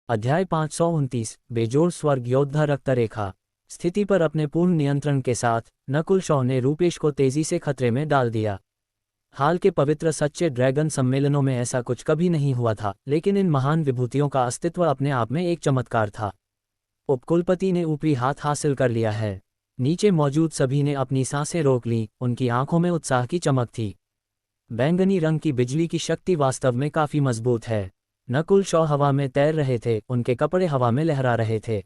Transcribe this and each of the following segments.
अध्याय 529 बेजोड़ स्वर्ग योद्धा रक्तरेखा। स्थिति पर अपने पूर्ण नियंत्रण के साथ नकुल शॉ ने रूपेश को तेजी से खतरे में डाल दिया। हाल के पवित्र सच्चे ड्रैगन सम्मेलनों में ऐसा कुछ कभी नहीं हुआ था, लेकिन इन महान विभूतियों का अस्तित्व अपने आप में एक चमत्कार था। उपकुलपति ने ऊपरी हाथ हासिल कर लिया है। नीचे मौजूद सभी ने अपनी सांसें रोक लीं, उनकी आंखों में उत्साह की चमक थी। बैंगनी रंग की बिजली की शक्ति वास्तव में काफी मजबूत है। नकुल शॉ हवा में तैर रहे थे, उनके कपड़े हवा में लहरा रहे थे।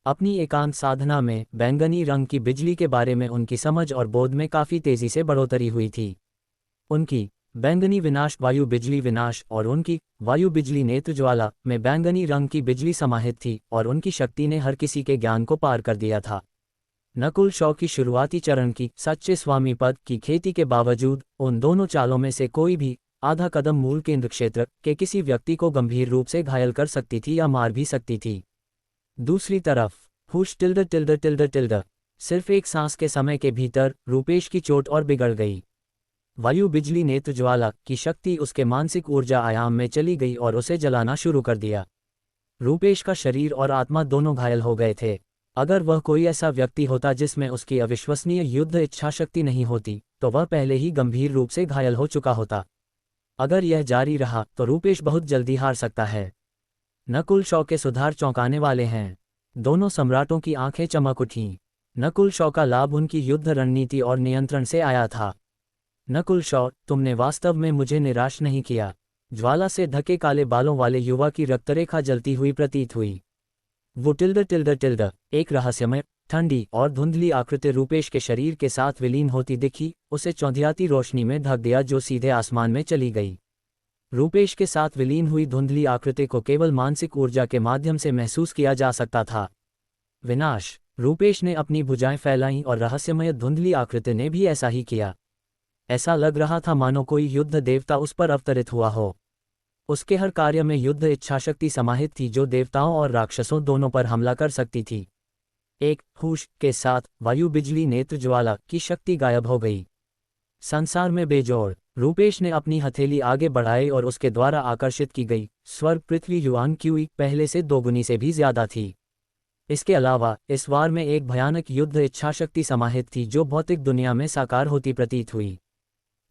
अपनी एकांत साधना में बैंगनी रंग की बिजली के बारे में उनकी समझ और बोध में काफी तेजी से बढ़ोतरी हुई थी। उनकी बैंगनी विनाश वायु बिजली विनाश और उनकी वायु बिजली नेत्र ज्वाला में बैंगनी रंग की बिजली समाहित थी और उनकी शक्ति ने हर किसी के ज्ञान को पार कर दिया था। नकुल शॉ की शुरुआती चरण की सच्चे स्वामी पद की खेती के बावजूद उन दोनों चालों में से कोई भी आधा कदम मूल केंद्र क्षेत्र के किसी व्यक्ति को गंभीर रूप से घायल कर सकती थी या मार भी सकती थी। दूसरी तरफ हुश टिल्ड टिल्ड टिल्ड टिल्ड सिर्फ एक सांस के समय के भीतर रूपेश की चोट और बिगड़ गई। वायु बिजली नेत्र ज्वाला की शक्ति उसके मानसिक ऊर्जा आयाम में चली गई और उसे जलाना शुरू कर दिया। रूपेश का शरीर और आत्मा दोनों घायल हो गए थे। अगर वह कोई ऐसा व्यक्ति होता जिसमें उसकी अविश्वसनीय युद्ध इच्छाशक्ति नहीं होती, तो वह पहले ही गंभीर रूप से घायल हो चुका होता। अगर यह जारी रहा तो रूपेश बहुत जल्दी हार सकता है। नकुल शॉ के सुधार चौंकाने वाले हैं। दोनों सम्राटों की आंखें चमक उठीं। नकुल शॉ का लाभ उनकी युद्ध रणनीति और नियंत्रण से आया था। नकुल शॉ, तुमने वास्तव में मुझे निराश नहीं किया। ज्वाला से ढके काले बालों वाले युवा की रक्तरेखा जलती हुई प्रतीत हुई। वो टिल्ड टिल्ड टिल्ड एक रहस्यमय ठंडी और धुंधली आकृति रूपेश के शरीर के साथ विलीन होती दिखी, उसे चौंधियाती रोशनी में ढक दिया जो सीधे आसमान में चली गई। रूपेश के साथ विलीन हुई धुंधली आकृति को केवल मानसिक ऊर्जा के माध्यम से महसूस किया जा सकता था। विनाश। रूपेश ने अपनी भुजाएं फैलाईं और रहस्यमय धुंधली आकृति ने भी ऐसा ही किया। ऐसा लग रहा था मानो कोई युद्ध देवता उस पर अवतरित हुआ हो। उसके हर कार्य में युद्ध इच्छाशक्ति समाहित थी जो देवताओं और राक्षसों दोनों पर हमला कर सकती थी। एक हुश के साथ वायु बिजली नेत्र ज्वाला की शक्ति गायब हो गई। संसार में बेजोड़। रूपेश ने अपनी हथेली आगे बढ़ाई और उसके द्वारा आकर्षित की गई स्वर्ग पृथ्वी युआन क्यूई पहले से दोगुनी से भी ज्यादा थी। इसके अलावा इस वार में एक भयानक युद्ध इच्छाशक्ति समाहित थी जो भौतिक दुनिया में साकार होती प्रतीत हुई।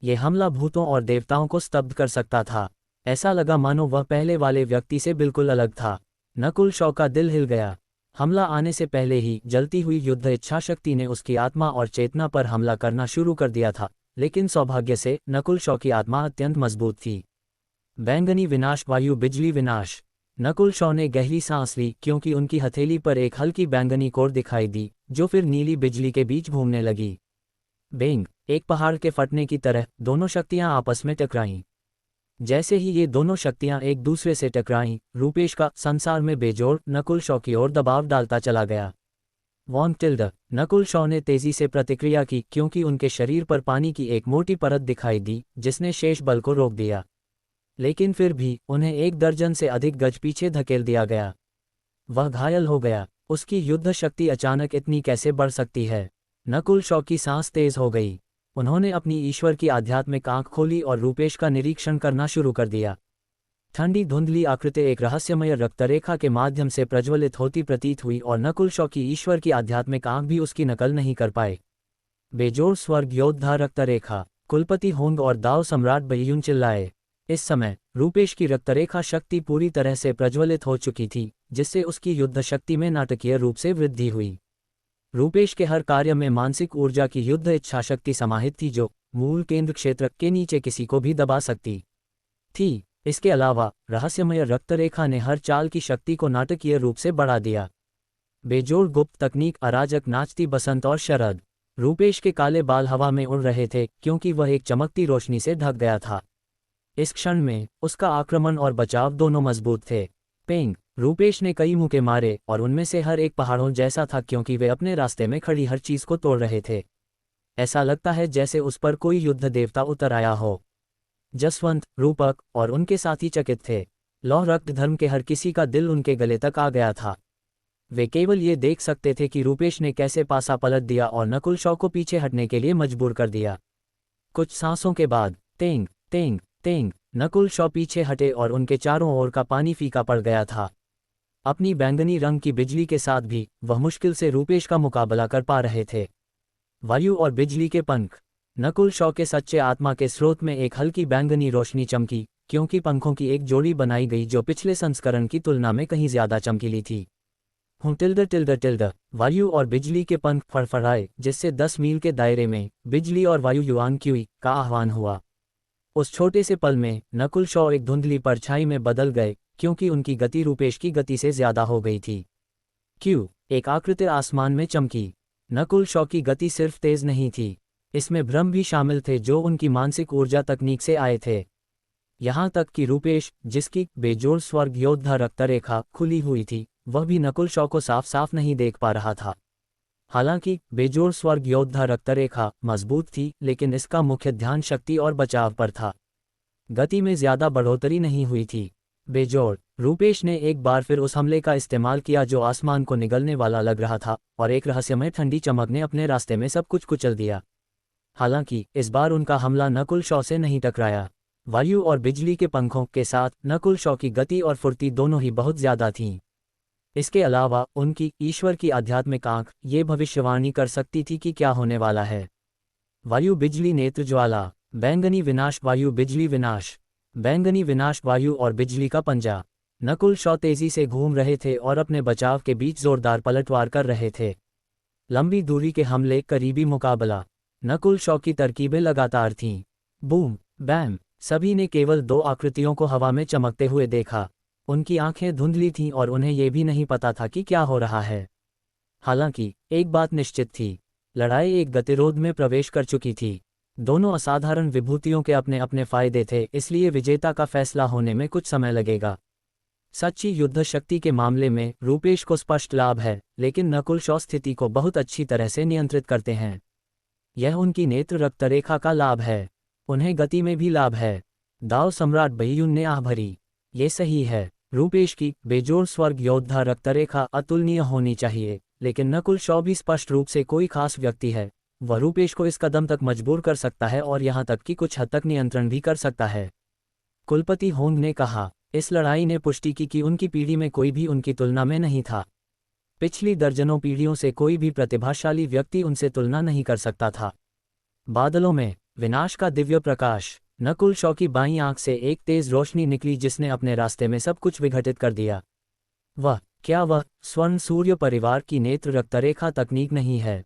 ये हमला भूतों और देवताओं को स्तब्ध कर सकता था। ऐसा लगा मानो वह पहले वाले व्यक्ति से बिल्कुल अलग था। नकुल शॉ का दिल हिल गया। हमला आने से पहले ही जलती हुई युद्ध इच्छाशक्ति ने उसकी आत्मा और चेतना पर हमला करना शुरू कर दिया था, लेकिन सौभाग्य से नकुल शॉ की आत्मा अत्यंत मजबूत थी। बैंगनी विनाश वायु बिजली विनाश। नकुल शॉ ने गहरी सांस ली क्योंकि उनकी हथेली पर एक हल्की बैंगनी कोर दिखाई दी जो फिर नीली बिजली के बीच घूमने लगी। बेंग। एक पहाड़ के फटने की तरह दोनों शक्तियां आपस में टकराईं। जैसे ही ये दोनों शक्तियां एक दूसरे से टकराईं, रूपेश का संसार में बेजोड़ नकुल शॉ की ओर दबाव डालता चला गया। Von tilde. नकुल शॉ ने तेजी से प्रतिक्रिया की क्योंकि उनके शरीर पर पानी की एक मोटी परत दिखाई दी जिसने शेष बल को रोक दिया, लेकिन फिर भी उन्हें 1 दर्जन से अधिक गज पीछे धकेल दिया गया। वह घायल हो गया। उसकी युद्ध शक्ति अचानक इतनी कैसे बढ़ सकती है? नकुल शॉ की सांस तेज हो गई। उन्होंने अपनी ईश्वर की आध्यात्मिक आंख खोली और रूपेश का निरीक्षण करना शुरू कर दिया। ठंडी धुंधली आकृति एक रहस्यमय रक्तरेखा के माध्यम से प्रज्वलित होती प्रतीत हुई और नकुल शॉ की ईश्वर की आध्यात्मिक आंख भी उसकी नकल नहीं कर पाए। बेजोड़ स्वर्ग योद्धा रक्तरेखा। कुलपति होंग और दाओ सम्राट बैयुन चिल्लाए। इस समय रूपेश की रक्तरेखा शक्ति पूरी तरह से प्रज्वलित हो चुकी थी, जिससे उसकी युद्ध शक्ति में नाटकीय रूप से वृद्धि हुई। रूपेश के हर कार्य में मानसिक ऊर्जा की युद्ध इच्छाशक्ति समाहित थी जो मूल केंद्र क्षेत्र के नीचे किसी को भी दबा सकती थी। इसके अलावा रहस्यमय रक्तरेखा ने हर चाल की शक्ति को नाटकीय रूप से बढ़ा दिया। बेजोड़ गुप्त तकनीक अराजक नाचती बसंत और शरद। रूपेश के काले बाल हवा में उड़ रहे थे क्योंकि वह एक चमकती रोशनी से ढक गया था। इस क्षण में उसका आक्रमण और बचाव दोनों मजबूत थे। पेंग। रूपेश ने कई मुक्के मारे और उनमें से हर एक पहाड़ों जैसा था क्योंकि वे अपने रास्ते में खड़ी हर चीज को तोड़ रहे थे। ऐसा लगता है जैसे उस पर कोई युद्ध देवता उतर आया हो। जसवंत, रूपक और उनके साथी चकित थे। लौह रक्त धर्म के हर किसी का दिल उनके गले तक आ गया था। वे केवल ये देख सकते थे कि रूपेश ने कैसे पासा पलट दिया और नकुल शॉ को पीछे हटने के लिए मजबूर कर दिया। कुछ सांसों के बाद Teng Teng Teng Nakul Shaw पीछे हटे और उनके चारों ओर का पानी फीका पड़ गया था। अपनी बैंगनी रंग की बिजली के साथ भी वह मुश्किल से रूपेश का मुकाबला कर पा रहे थे। वायु और बिजली के पंख। नकुल शॉ के सच्चे आत्मा के स्रोत में एक हल्की बैंगनी रोशनी चमकी, क्योंकि पंखों की एक जोड़ी बनाई गई जो पिछले संस्करण की तुलना में कहीं ज्यादा चमकीली थी। टिल्ड वायु और बिजली के पंख फड़फड़ाए, जिससे 10 मील के दायरे में बिजली और वायु युआन क्यूई का आह्वान हुआ। उस छोटे से पल में नकुल शॉ एक धुंधली परछाई में बदल गए, क्योंकि उनकी गति रूपेश की गति से ज्यादा हो गई थी। क्यू एक आकृति आसमान में चमकी। नकुल शॉ की गति सिर्फ तेज नहीं थी, इसमें भ्रम भी शामिल थे जो उनकी मानसिक ऊर्जा तकनीक से आए थे। यहाँ तक कि रूपेश, जिसकी बेजोड़ स्वर्ग योद्धा रक्तरेखा खुली हुई थी, वह भी नकुल शॉ को साफ साफ नहीं देख पा रहा था। हालांकि बेजोड़ स्वर्ग योद्धा रक्तरेखा मजबूत थी, लेकिन इसका मुख्य ध्यान शक्ति और बचाव पर था। गति में ज्यादा बढ़ोतरी नहीं हुई थी। बेजोड़ रूपेश ने एक बार फिर उस हमले का इस्तेमाल किया जो आसमान को निगलने वाला लग रहा था, और एक रहस्यमय ठंडी चमक ने अपने रास्ते में सब कुछ कुचल दिया। हालांकि इस बार उनका हमला नकुल शॉ से नहीं टकराया। वायु और बिजली के पंखों के साथ नकुल शॉ की गति और फुर्ती दोनों ही बहुत ज्यादा थीं। इसके अलावा उनकी ईश्वर की आध्यात्मिक आंख ये भविष्यवाणी कर सकती थी कि क्या होने वाला है। वायु बिजली नेत्र ज्वाला। बैंगनी विनाश वायु बिजली विनाश। बैंगनी विनाश वायु और बिजली का पंजा। नकुल शॉ तेजी से घूम रहे थे और अपने बचाव के बीच जोरदार पलटवार कर रहे थे। लंबी दूरी के हमले, करीबी मुकाबला। नकुल शॉ की तरकीबें लगातार थीं। बूम बैम, सभी ने केवल 2 आकृतियों को हवा में चमकते हुए देखा। उनकी आंखें धुंधली थीं और उन्हें यह भी नहीं पता था कि क्या हो रहा है। हालांकि एक बात निश्चित थी, लड़ाई एक गतिरोध में प्रवेश कर चुकी थी। दोनों असाधारण विभूतियों के अपने अपने फायदे थे, इसलिए विजेता का फैसला होने में कुछ समय लगेगा। सच्ची युद्ध शक्ति के मामले में रूपेश को स्पष्ट लाभ है, लेकिन नकुल शॉ स्थिति को बहुत अच्छी तरह से नियंत्रित करते हैं। यह उनकी नेत्र रक्तरेखा का लाभ है। उन्हें गति में भी लाभ है। दाव सम्राट बैयुन ने आह भरी। ये सही है। रूपेश की बेजोड़ स्वर्ग योद्धा रक्तरेखा अतुलनीय होनी चाहिए, लेकिन नकुल शॉ भी स्पष्ट रूप से कोई खास व्यक्ति है। वह रूपेश को इस कदम तक मजबूर कर सकता है और यहाँ तक कि कुछ हद तक नियंत्रण भी कर सकता है। कुलपति होंग ने कहा। इस लड़ाई ने पुष्टि की कि उनकी पीढ़ी में कोई भी उनकी तुलना में नहीं था। पिछली दर्जनों पीढ़ियों से कोई भी प्रतिभाशाली व्यक्ति उनसे तुलना नहीं कर सकता था। बादलों में विनाश का दिव्य प्रकाश। नकुल शॉ की बाईं आंख से एक तेज रोशनी निकली जिसने अपने रास्ते में सब कुछ विघटित कर दिया। क्या वह स्वर्ण सूर्य परिवार की नेत्र रक्तरेखा तकनीक नहीं है?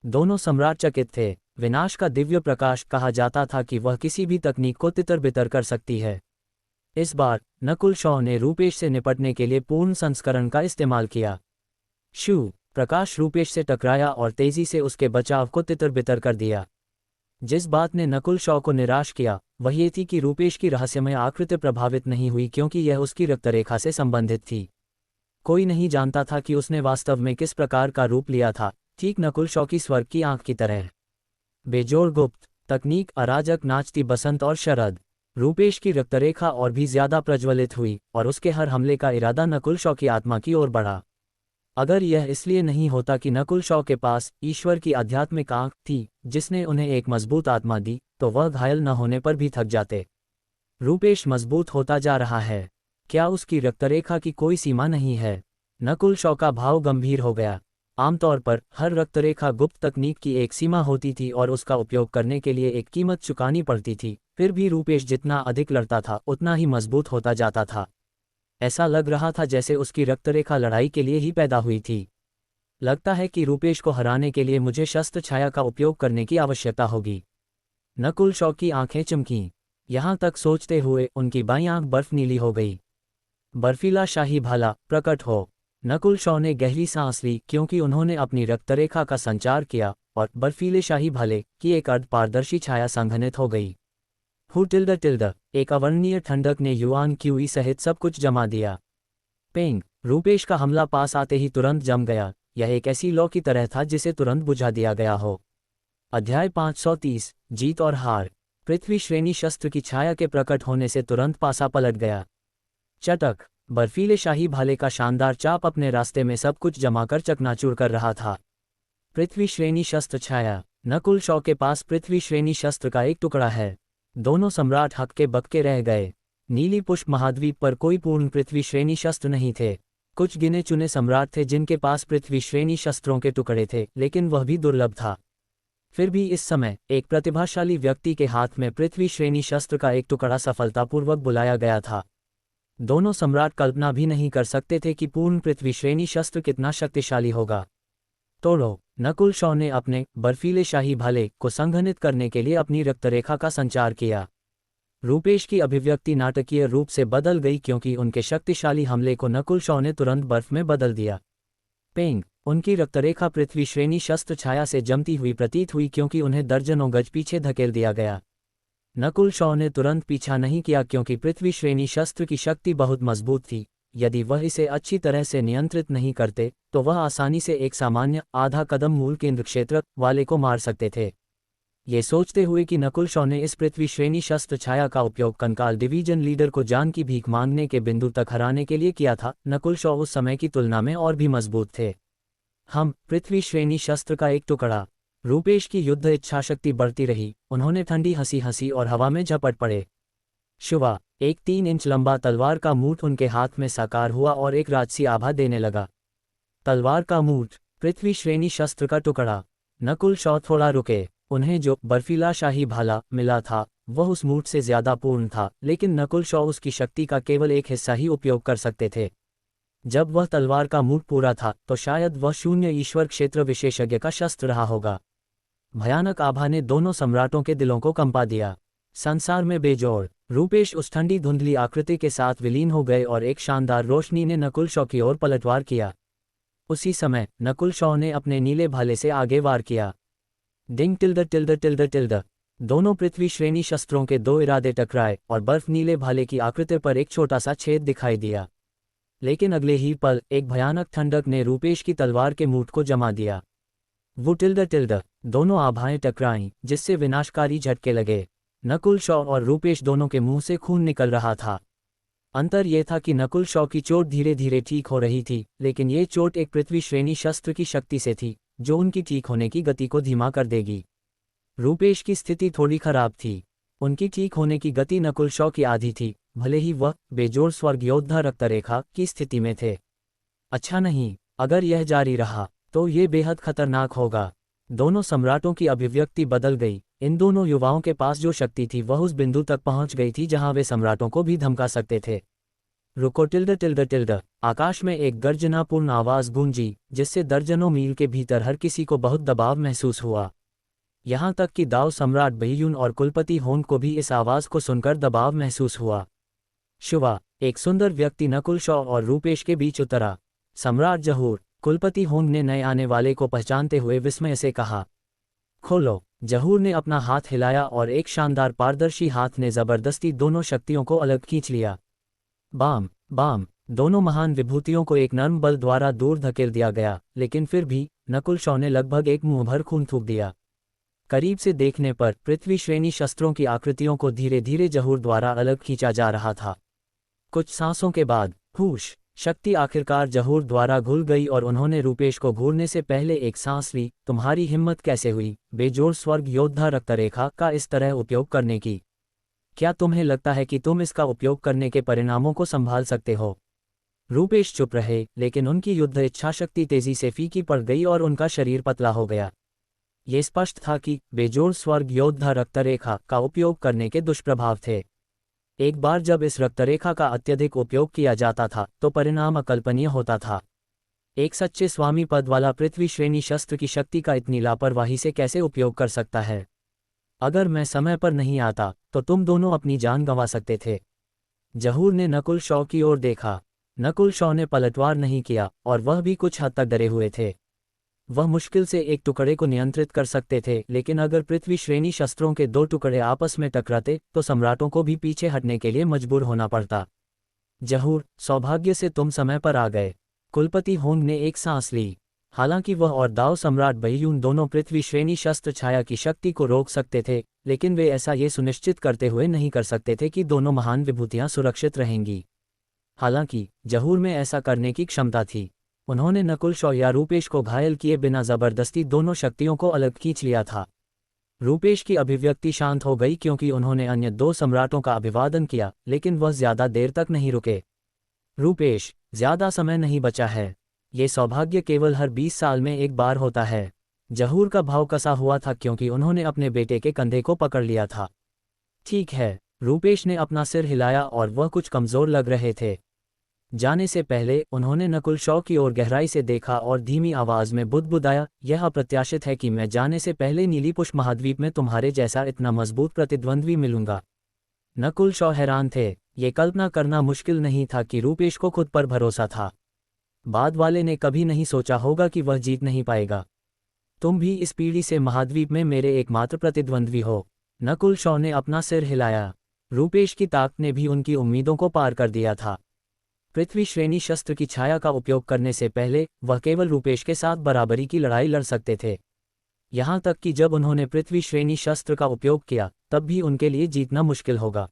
दोनों सम्राट चकित थे। विनाश का दिव्य प्रकाश कहा जाता था कि वह किसी भी तकनीक को तितर-बितर कर सकती है। इस बार नकुल शॉ ने रूपेश से निपटने के लिए पूर्ण संस्करण का इस्तेमाल किया। शू प्रकाश रूपेश से टकराया और तेजी से उसके बचाव को तितर-बितर कर दिया। जिस बात ने नकुल शॉ को निराश किया वह ये थी कि रूपेश की रहस्यमय आकृति प्रभावित नहीं हुई, क्योंकि यह उसकी रक्तरेखा से संबंधित थी। कोई नहीं जानता था कि उसने वास्तव में किस प्रकार का रूप लिया था, ठीक नकुल शॉ की स्वर्ग की आंख की तरह। बेजोड़ गुप्त तकनीक, अराजक, नाचती बसंत और शरद। रूपेश की रक्तरेखा और भी ज्यादा प्रज्वलित हुई और उसके हर हमले का इरादा नकुल शॉ की आत्मा की ओर बढ़ा। अगर यह इसलिए नहीं होता कि नकुल शॉ के पास ईश्वर की आध्यात्मिक आंख थी जिसने उन्हें एक मजबूत आत्मा दी, तो वह घायल न होने पर भी थक जाते। रूपेश मजबूत होता जा रहा है। क्या उसकी रक्तरेखा की कोई सीमा नहीं है? नकुल शॉ का भाव गंभीर हो गया। आमतौर पर हर रक्तरेखा गुप्त तकनीक की एक सीमा होती थी और उसका उपयोग करने के लिए एक कीमत चुकानी पड़ती थी। फिर भी रूपेश जितना अधिक लड़ता था उतना ही मजबूत होता जाता था। ऐसा लग रहा था जैसे उसकी रक्तरेखा लड़ाई के लिए ही पैदा हुई थी। लगता है कि रूपेश को हराने के लिए मुझे शस्त्र छाया का उपयोग करने की आवश्यकता होगी। नकुल शॉ की आंखें चमकीं। यहाँ तक सोचते हुए उनकी बाईं आंख बर्फ नीली हो गई। बर्फीला शाही भाला प्रकट हो। नकुल शॉ ने गहरी सांस ली, क्योंकि उन्होंने अपनी रक्तरेखा का संचार किया और बर्फीले शाही भाले की एक अर्धपारदर्शी छाया संघनित हो गई। एक अवर्णनीय ठंडक ने युआन क्यूई सहित सब कुछ जमा दिया। पेंग रूपेश का हमला पास आते ही तुरंत जम गया। यह एक ऐसी लौ की तरह था जिसे तुरंत बुझा दिया गया हो। अध्याय 530 जीत और हार। पृथ्वी श्रेणी शस्त्र की छाया के प्रकट होने से तुरंत पासा पलट गया। चटक बर्फीले शाही भाले का शानदार चाप अपने रास्ते में सब कुछ जमाकर चकनाचूर कर रहा था। पृथ्वी श्रेणी शस्त्र छाया। नकुल शॉ के पास पृथ्वी श्रेणी शस्त्र का एक टुकड़ा है। दोनों सम्राट हक्के बक्के रह गए। नीली पुष्प महाद्वीप पर कोई पूर्ण पृथ्वी श्रेणी शस्त्र नहीं थे। कुछ गिने चुने सम्राट थे जिनके पास पृथ्वी श्रेणी शस्त्रों के टुकड़े थे, लेकिन वह भी दुर्लभ था। फिर भी इस समय एक प्रतिभाशाली व्यक्ति के हाथ में पृथ्वी श्रेणी शस्त्र का एक टुकड़ा सफलतापूर्वक बुलाया गया था। दोनों सम्राट कल्पना भी नहीं कर सकते थे कि पूर्ण पृथ्वी श्रेणी शस्त्र कितना शक्तिशाली होगा। तोड़ो। नकुल शॉ ने अपने बर्फीले शाही भाले को संघनित करने के लिए अपनी रक्तरेखा का संचार किया। रूपेश की अभिव्यक्ति नाटकीय रूप से बदल गई क्योंकि उनके शक्तिशाली हमले को नकुल शॉ ने तुरंत बर्फ में बदल दिया। पेंग। उनकी रक्तरेखा पृथ्वी श्रेणी शस्त्र छाया से जमती हुई प्रतीत हुई क्योंकि उन्हें दर्जनों गज पीछे धकेल दिया गया। नकुल शॉ ने तुरंत पीछा नहीं किया क्योंकि पृथ्वी श्रेणी शस्त्र की शक्ति बहुत मजबूत थी। यदि वह इसे अच्छी तरह से नियंत्रित नहीं करते तो वह आसानी से एक सामान्य आधा कदम मूल केंद्र क्षेत्र वाले को मार सकते थे। ये सोचते हुए कि नकुल शॉ ने इस पृथ्वी श्रेणी शस्त्र छाया का उपयोग कंकाल डिवीजन लीडर को जान की भीख मांगने के बिंदु तक हराने के लिए किया था, नकुल शॉ उस समय की तुलना में और भी मजबूत थे। हम पृथ्वी श्रेणी शस्त्र का एक टुकड़ा। रूपेश की युद्ध इच्छाशक्ति बढ़ती रही। उन्होंने ठंडी हंसी हंसी और हवा में झपट पड़े। शुवा। एक 3 इंच लंबा तलवार का मूठ उनके हाथ में साकार हुआ और एक राजसी आभा देने लगा। तलवार का मूठ, पृथ्वी श्रेणी शस्त्र का टुकड़ा। नकुल शॉ थोड़ा रुके। उन्हें जो बर्फीला शाही भाला मिला था वह उस मूठ से ज्यादा पूर्ण था, लेकिन नकुल शॉ उसकी शक्ति का केवल एक हिस्सा ही उपयोग कर सकते थे। जब वह तलवार का मूठ पूरा था तो शायद वह शून्य ईश्वर क्षेत्र विशेषज्ञ का शस्त्र रहा होगा। भयानक आभा ने दोनों सम्राटों के दिलों को कंपा दिया। संसार में बेजोड़। रूपेश उस ठंडी धुंधली आकृति के साथ विलीन हो गए और एक शानदार रोशनी ने नकुल शॉ की ओर पलटवार किया। उसी समय नकुल शॉ ने अपने नीले भाले से आगे वार किया। डिंग टिल्ड टिल्ड टिल्ड टिल्ड। दोनों पृथ्वी श्रेणी शस्त्रों के दो इरादे टकराए और बर्फ नीले भाले की आकृति पर एक छोटा सा छेद दिखाई दिया। लेकिन अगले ही पल एक भयानक ठंडक ने रूपेश की तलवार के मूठ को जमा दिया। वो टिल्ड टिल्ड। दोनों आभाएं टकराईं जिससे विनाशकारी झटके लगे। नकुल शॉ और रूपेश दोनों के मुंह से खून निकल रहा था। अंतर यह था कि नकुल शॉ की चोट धीरे धीरे ठीक हो रही थी, लेकिन ये चोट एक पृथ्वी श्रेणी शस्त्र की शक्ति से थी जो उनकी ठीक होने की गति को धीमा कर देगी। रूपेश की स्थिति थोड़ी खराब थी। उनकी ठीक होने की गति नकुल शॉ की आधी थी, भले ही वह बेजोड़ स्वर्ग योद्धा रक्तरेखा की स्थिति में थे। अच्छा नहीं, अगर यह जारी रहा तो ये बेहद खतरनाक होगा। दोनों सम्राटों की अभिव्यक्ति बदल गई। इन दोनों युवाओं के पास जो शक्ति थी वह उस बिंदु तक पहुंच गई थी जहां वे सम्राटों को भी धमका सकते थे। रुको टिल्ड टिल्ड टिल्ड। आकाश में एक गर्जनापूर्ण आवाज गूंजी जिससे दर्जनों मील के भीतर हर किसी को बहुत दबाव महसूस हुआ। यहां तक कि दाव सम्राट बहियून और कुलपति होंग को भी इस आवाज को सुनकर दबाव महसूस हुआ। शुवा। एक सुंदर व्यक्ति नकुल शॉ और रूपेश के बीच उतरा। सम्राट जहूर। कुलपति होंग ने नए आने वाले को पहचानते हुए विस्मय से कहा। खोलो। जहूर ने अपना हाथ हिलाया और एक शानदार पारदर्शी हाथ ने जबरदस्ती दोनों शक्तियों को अलग खींच लिया। बाम बाम। दोनों महान विभूतियों को एक नर्म बल द्वारा दूर धकेल दिया गया, लेकिन फिर भी नकुल शॉ ने लगभग एक मुंह भर खून थूक दिया। करीब से देखने पर पृथ्वी श्रेणी शस्त्रों की आकृतियों को धीरे धीरे जहूर द्वारा अलग खींचा जा रहा था। कुछ सांसों के बाद हुश, शक्ति आखिरकार जहूर द्वारा घुल गई और उन्होंने रूपेश को घूरने से पहले एक सांस ली। तुम्हारी हिम्मत कैसे हुई बेजोड़ स्वर्ग योद्धा रक्तरेखा का इस तरह उपयोग करने की? क्या तुम्हें लगता है कि तुम इसका उपयोग करने के परिणामों को संभाल सकते हो? रूपेश चुप रहे, लेकिन उनकी युद्ध इच्छाशक्ति तेजी से फीकी पड़ गई और उनका शरीर पतला हो गया। ये स्पष्ट था कि बेजोड़ स्वर्ग योद्धा रक्तरेखा का उपयोग करने के दुष्प्रभाव थे। एक बार जब इस रक्तरेखा का अत्यधिक उपयोग किया जाता था तो परिणाम अकल्पनीय होता था। एक सच्चे स्वामी पद वाला पृथ्वी श्रेणी शस्त्र की शक्ति का इतनी लापरवाही से कैसे उपयोग कर सकता है? अगर मैं समय पर नहीं आता तो तुम दोनों अपनी जान गंवा सकते थे। जहूर ने नकुल शॉ की ओर देखा। नकुल शॉ ने पलटवार नहीं किया और वह भी कुछ हद तक डरे हुए थे। वह मुश्किल से एक टुकड़े को नियंत्रित कर सकते थे, लेकिन अगर पृथ्वी श्रेणी शस्त्रों के दो टुकड़े आपस में टकराते तो सम्राटों को भी पीछे हटने के लिए मजबूर होना पड़ता। जहूर, सौभाग्य से तुम समय पर आ गए। कुलपति होंग ने एक सांस ली। हालांकि वह और दाव सम्राट बहियून दोनों पृथ्वी श्रेणी शस्त्र छाया की शक्ति को रोक सकते थे, लेकिन वे ऐसा ये सुनिश्चित करते हुए नहीं कर सकते थे कि दोनों महान विभूतियां सुरक्षित रहेंगी। हालांकि जहूर में ऐसा करने की क्षमता थी। उन्होंने नकुल शॉ या रूपेश को घायल किए बिना जबरदस्ती दोनों शक्तियों को अलग खींच लिया था। रूपेश की अभिव्यक्ति शांत हो गई क्योंकि उन्होंने अन्य दो सम्राटों का अभिवादन किया, लेकिन वह ज्यादा देर तक नहीं रुके। रूपेश, ज्यादा समय नहीं बचा है। ये सौभाग्य केवल हर 20 साल में एक बार होता है। जहूर का भाव कसा हुआ था क्योंकि उन्होंने अपने बेटे के कंधे को पकड़ लिया था। ठीक है, रूपेश ने अपना सिर हिलाया और वह कुछ कमजोर लग रहे थे। जाने से पहले उन्होंने नकुल शॉ की ओर गहराई से देखा और धीमी आवाज में बुदबुदाया, यह अप्रत्याशित है कि मैं जाने से पहले नीलीपुष्प महाद्वीप में तुम्हारे जैसा इतना मजबूत प्रतिद्वंद्वी मिलूंगा। नकुल शॉ हैरान थे। ये कल्पना करना मुश्किल नहीं था कि रूपेश को खुद पर भरोसा था। बाद वाले ने कभी नहीं सोचा होगा कि वह जीत नहीं पाएगा। तुम भी इस पीढ़ी से महाद्वीप में मेरे एकमात्र प्रतिद्वंद्वी हो। नकुल शॉ ने अपना सिर हिलाया। रूपेश की ताकत ने भी उनकी उम्मीदों को पार कर दिया था। पृथ्वी श्रेणी शस्त्र की छाया का उपयोग करने से पहले वह केवल रूपेश के साथ बराबरी की लड़ाई लड़ सकते थे। यहाँ तक कि जब उन्होंने पृथ्वी श्रेणी शस्त्र का उपयोग किया तब भी उनके लिए जीतना मुश्किल होगा।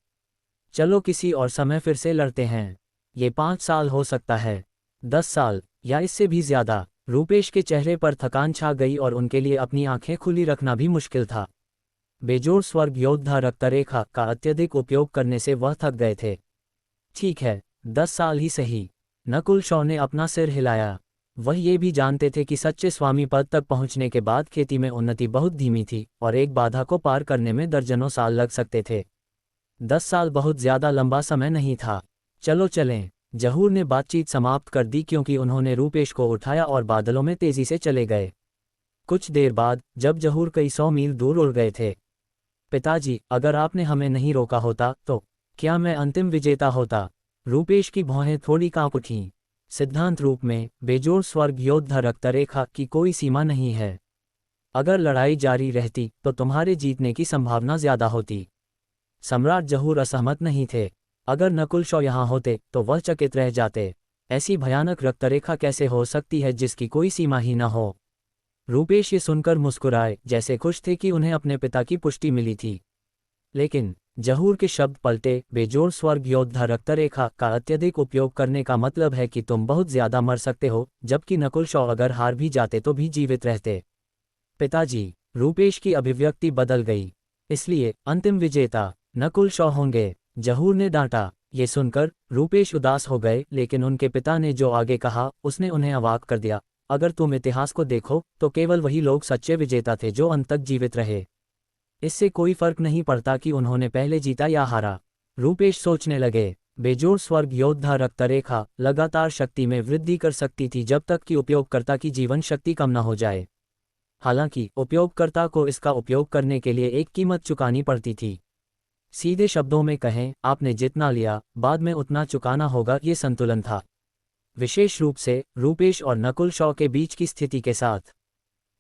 चलो किसी और समय फिर से लड़ते हैं। ये 5 साल हो सकता है, 10 साल या इससे भी ज्यादा। रूपेश के चेहरे पर थकान छा गई और उनके लिए अपनी आंखें खुली रखना भी मुश्किल था। बेजोड़ स्वर्ग योद्धा रक्तरेखा का अत्यधिक उपयोग करने से वह थक गए थे। ठीक है, 10 साल ही सही। नकुल शॉ ने अपना सिर हिलाया। वह ये भी जानते थे कि सच्चे स्वामी पद तक पहुंचने के बाद खेती में उन्नति बहुत धीमी थी और एक बाधा को पार करने में दर्जनों साल लग सकते थे। 10 साल बहुत ज्यादा लंबा समय नहीं था। चलो चलें। जहूर ने बातचीत समाप्त कर दी क्योंकि उन्होंने रूपेश को उठाया और बादलों में तेजी से चले गए। कुछ देर बाद जब जहूर कई 100 मील दूर उड़ गए थे, पिताजी, अगर आपने हमें नहीं रोका होता तो क्या मैं अंतिम विजेता होता? रूपेश की भौहें थोड़ी कांप उठीं। सिद्धांत रूप में बेजोड़ स्वर्ग योद्धा रक्तरेखा की कोई सीमा नहीं है। अगर लड़ाई जारी रहती तो तुम्हारे जीतने की संभावना ज्यादा होती। सम्राट जहूर असहमत नहीं थे। अगर नकुल शॉ यहाँ होते तो वह चकित रह जाते। ऐसी भयानक रक्तरेखा कैसे हो सकती है जिसकी कोई सीमा ही न हो? रूपेश ये सुनकर मुस्कुराए, जैसे खुश थे कि उन्हें अपने पिता की पुष्टि मिली थी। लेकिन जहूर के शब्द पलटे। बेजोड़ स्वर्ग योद्धा रक्तरेखा का अत्यधिक उपयोग करने का मतलब है कि तुम बहुत ज्यादा मर सकते हो, जबकि नकुल शॉ अगर हार भी जाते तो भी जीवित रहते। पिताजी, रूपेश की अभिव्यक्ति बदल गई। इसलिए अंतिम विजेता नकुल शॉ होंगे, जहूर ने डांटा। ये सुनकर रूपेश उदास हो गए, लेकिन उनके पिता ने जो आगे कहा उसने उन्हें अवाक कर दिया। अगर तुम इतिहास को देखो तो केवल वही लोग सच्चे विजेता थे जो अंत तक जीवित रहे। इससे कोई फर्क नहीं पड़ता कि उन्होंने पहले जीता या हारा। रूपेश सोचने लगे। बेजोड़ स्वर्ग योद्धा रक्तरेखा लगातार शक्ति में वृद्धि कर सकती थी जब तक कि उपयोगकर्ता की जीवन शक्ति कम न हो जाए। हालांकि उपयोगकर्ता को इसका उपयोग करने के लिए एक कीमत चुकानी पड़ती थी। सीधे शब्दों में कहें, आपने जितना लिया बाद में उतना चुकाना होगा। ये संतुलन था, विशेष रूप से रूपेश और नकुल शॉ के बीच की स्थिति के साथ।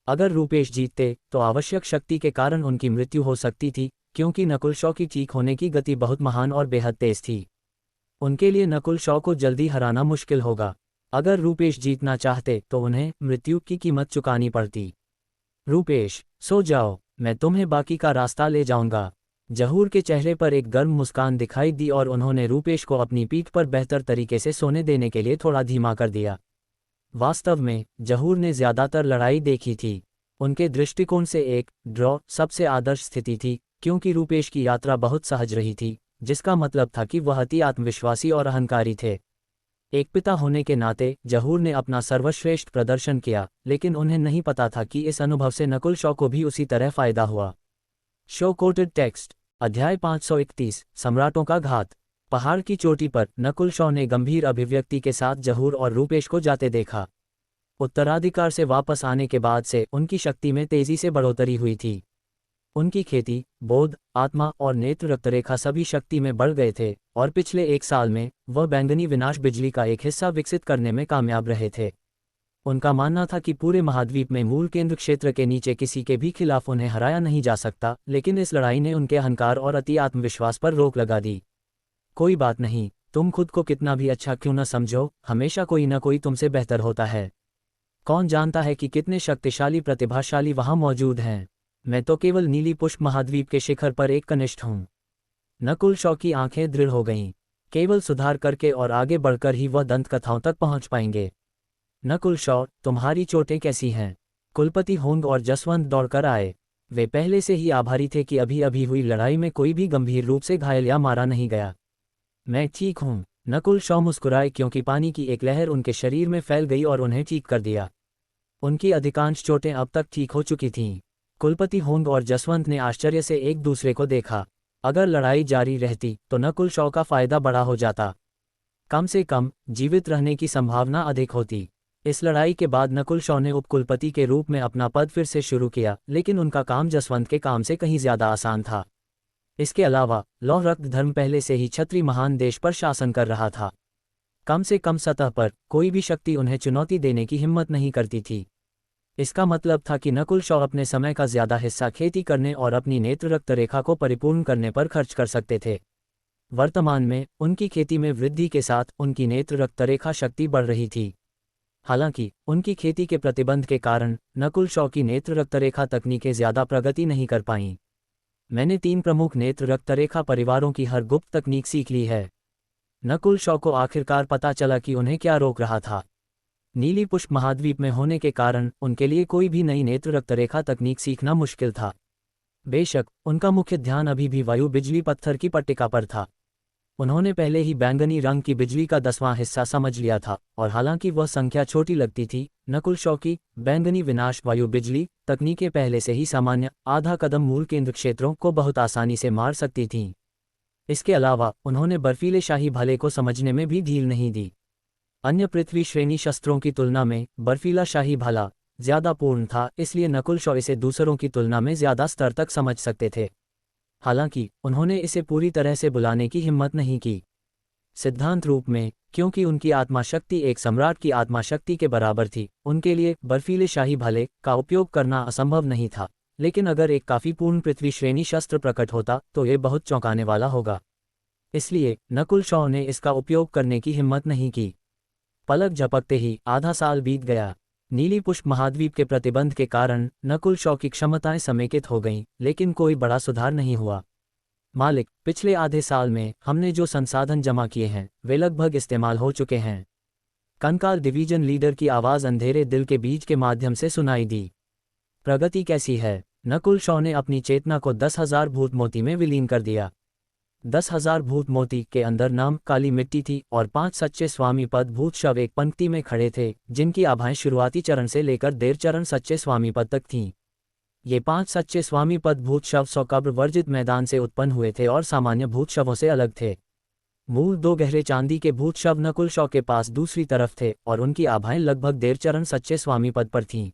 अगर रूपेश जीतते तो आवश्यक शक्ति के कारण उनकी मृत्यु हो सकती थी, क्योंकि नकुल शॉ की ठीक होने की गति बहुत महान और बेहद तेज थी। उनके लिए नकुल शॉ को जल्दी हराना मुश्किल होगा। अगर रूपेश जीतना चाहते तो उन्हें मृत्यु की कीमत चुकानी पड़ती। रूपेश, सो जाओ, मैं तुम्हें बाकी का रास्ता ले जाऊंगा। जहूर के चेहरे पर एक गर्म मुस्कान दिखाई दी और उन्होंने रूपेश को अपनी पीठ पर बेहतर तरीके से सोने देने के लिए थोड़ा धीमा कर दिया। वास्तव में जहूर ने ज्यादातर लड़ाई देखी थी। उनके दृष्टिकोण से एक ड्रॉ सबसे आदर्श स्थिति थी, क्योंकि रूपेश की यात्रा बहुत सहज रही थी, जिसका मतलब था कि वह अति आत्मविश्वासी और अहंकारी थे। एक पिता होने के नाते जहूर ने अपना सर्वश्रेष्ठ प्रदर्शन किया, लेकिन उन्हें नहीं पता था कि इस अनुभव से नकुल शॉ को भी उसी तरह फायदा हुआ। शो कोटेड टेक्स्ट, अध्याय 531, सम्राटों का घात। पहाड़ की चोटी पर नकुल शॉ ने गंभीर अभिव्यक्ति के साथ जहूर और रूपेश को जाते देखा। उत्तराधिकार से वापस आने के बाद से उनकी शक्ति में तेजी से बढ़ोतरी हुई थी। उनकी खेती, बोध, आत्मा और नेत्र रक्तरेखा सभी शक्ति में बढ़ गए थे और पिछले 1 साल में वह बैंगनी विनाश बिजली का एक हिस्सा विकसित करने में कामयाब रहे थे। उनका मानना था कि पूरे महाद्वीप में मूल केंद्र क्षेत्र के नीचे किसी के भी खिलाफ उन्हें हराया नहीं जा सकता, लेकिन इस लड़ाई ने उनके अहंकार और अति आत्मविश्वास पर रोक लगा दी। कोई बात नहीं, तुम खुद को कितना भी अच्छा क्यों न समझो, हमेशा कोई न कोई तुमसे बेहतर होता है। कौन जानता है कि कितने शक्तिशाली प्रतिभाशाली वहां मौजूद हैं। मैं तो केवल नीली पुष्प महाद्वीप के शिखर पर एक कनिष्ठ हूँ। नकुल शॉ की आंखें दृढ़ हो गईं। केवल सुधार करके और आगे बढ़कर ही वह दंत कथाओं तक पहुंच पाएंगे। नकुल शॉ, तुम्हारी चोटें कैसी हैं? कुलपति होंग और जसवंत दौड़कर आए। वे पहले से ही आभारी थे कि अभी अभी हुई लड़ाई में कोई भी गंभीर रूप से घायल या मारा नहीं गया। मैं ठीक हूँ, नकुल शॉ मुस्कुराए क्योंकि पानी की एक लहर उनके शरीर में फैल गई और उन्हें ठीक कर दिया। उनकी अधिकांश चोटें अब तक ठीक हो चुकी थीं। कुलपति होंग और जसवंत ने आश्चर्य से एक दूसरे को देखा। अगर लड़ाई जारी रहती तो नकुल शॉ का फायदा बड़ा हो जाता। कम से कम जीवित रहने की संभावना अधिक होती। इस लड़ाई के बाद नकुल शॉ ने उपकुलपति के रूप में अपना पद फिर से शुरू किया, लेकिन उनका काम जसवंत के काम से कहीं ज्यादा आसान था। इसके अलावा लौह रक्त धर्म पहले से ही क्षत्रिय महान देश पर शासन कर रहा था। कम से कम सतह पर कोई भी शक्ति उन्हें चुनौती देने की हिम्मत नहीं करती थी। इसका मतलब था कि नकुल शॉ अपने समय का ज्यादा हिस्सा खेती करने और अपनी नेत्र रक्त रेखा को परिपूर्ण करने पर खर्च कर सकते थे। वर्तमान में उनकी खेती में वृद्धि के साथ उनकी नेत्र रक्त रेखा शक्ति बढ़ रही थी। हालांकि उनकी खेती के प्रतिबंध के कारण नकुल शॉ की नेत्र रक्तरेखा तकनीकें ज्यादा प्रगति नहीं कर पाईं। मैंने 3 प्रमुख नेत्र रक्तरेखा परिवारों की हर गुप्त तकनीक सीख ली है। नकुल शॉ को आखिरकार पता चला कि उन्हें क्या रोक रहा था। नीली पुष्प महाद्वीप में होने के कारण उनके लिए कोई भी नई नेत्र रक्तरेखा तकनीक सीखना मुश्किल था। बेशक उनका मुख्य ध्यान अभी भी वायु बिजली पत्थर की पट्टिका पर था। उन्होंने पहले ही बैंगनी रंग की बिजली का 10वां हिस्सा समझ लिया था, और हालांकि वह संख्या छोटी लगती थी, नकुल शॉ की बैंगनी विनाश वायु बिजली तकनीकें पहले से ही सामान्य आधा कदम मूल केंद्र क्षेत्रों को बहुत आसानी से मार सकती थीं। इसके अलावा उन्होंने बर्फीले शाही भाले को समझने में भी ढील नहीं दी। अन्य पृथ्वी श्रेणी शस्त्रों की तुलना में बर्फीला शाही भाला ज्यादा पूर्ण था, इसलिए नकुल शॉ इसे दूसरों की तुलना में ज्यादा स्तर तक समझ सकते थे। हालांकि उन्होंने इसे पूरी तरह से बुलाने की हिम्मत नहीं की। सिद्धांत रूप में, क्योंकि उनकी आत्मा शक्ति एक सम्राट की आत्मा शक्ति के बराबर थी, उनके लिए बर्फीले शाही भाले का उपयोग करना असंभव नहीं था। लेकिन अगर एक काफी पूर्ण पृथ्वी श्रेणी शस्त्र प्रकट होता तो ये बहुत चौंकाने वाला होगा। इसलिए नकुल शॉ ने इसका उपयोग करने की हिम्मत नहीं की। पलक झपकते ही आधा साल बीत गया। नीली पुष्प महाद्वीप के प्रतिबंध के कारण नकुल शॉ की क्षमताएं समेकित हो गईं, लेकिन कोई बड़ा सुधार नहीं हुआ। मालिक, पिछले आधे साल में हमने जो संसाधन जमा किए हैं वे लगभग इस्तेमाल हो चुके हैं। कंकाल डिवीजन लीडर की आवाज़ अंधेरे दिल के बीज के माध्यम से सुनाई दी। प्रगति कैसी है? नकुल शॉ ने अपनी चेतना को 10,000 भूत मोती में विलीन कर दिया। 10,000 भूत मोती के अंदर नाम काली मिट्टी थी और 5 सच्चे स्वामी पद भूत शव एक पंक्ति में खड़े थे, जिनकी आभाएं शुरुआती चरण से लेकर देर चरण सच्चे स्वामी पद तक थीं। ये 5 सच्चे स्वामी पद भूत शव 100 कब्र वर्जित मैदान से उत्पन्न हुए थे और सामान्य भूत शवों से अलग थे। मूल 2 गहरे चांदी के भूत शव नकुल शॉ के पास दूसरी तरफ थे और उनकी आभाएं लगभग देर चरण सच्चे स्वामी पद पर थीं।